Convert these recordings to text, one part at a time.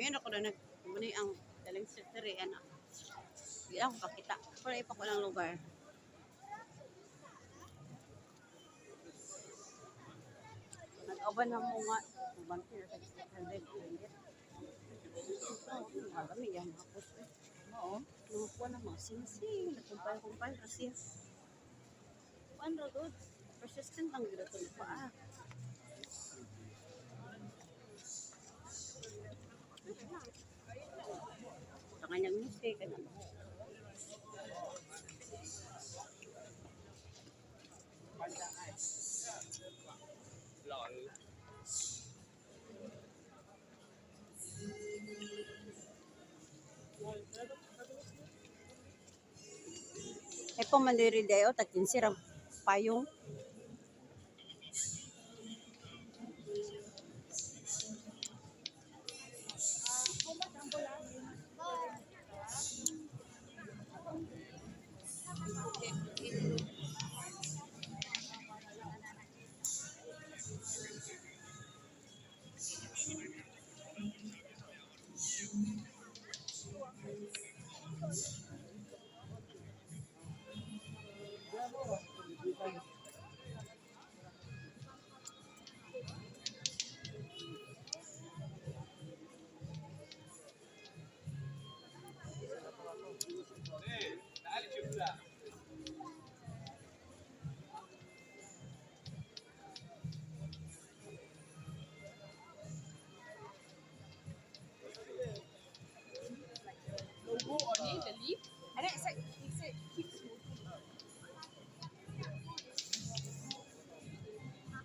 Ngayon ako na muni ang daling secretary, anak. Hindi ako pakita. Pero ipa ko lang lugar. Nag-aban na mo nga. Nagbanti na sa 600. Marami yan. Hapos eh. Oo. Nakuha na mga sing-sing. Nagkumpay-kumpay kasi. Paano doon? Persistent ang gila ito na paa. Sa kanyang mistake. Ano? Ay po mandiri dayo, takin sirang payong.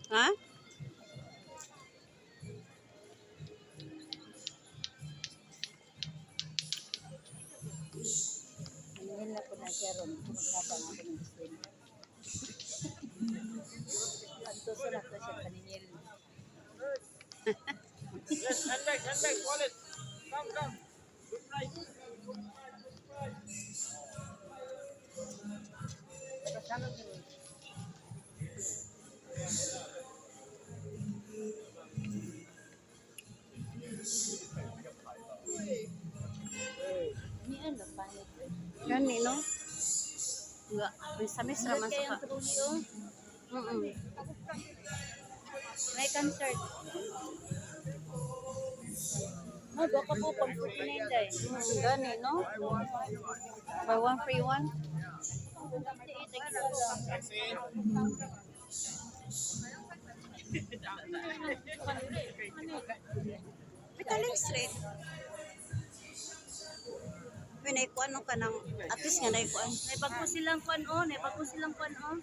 Ha? Ngayon na po na siya ron. Kumagkabang ako ng swim. Ang tuso na to siya paninil. Yes, handbag, wallet. Come. Good night. Kasama niyo. Ini ano, panit. Gani, no? Nga, misamis raman sa Kaya ka. ang truly, oh. May concert. Oh, baka po pang 49 day. Gani, no? Buy one, free one. Pitaling straight. Pinaikuan no ka ng, at least nga naikuan. May bago silang kwan, oh. May bago silang kwan, oh.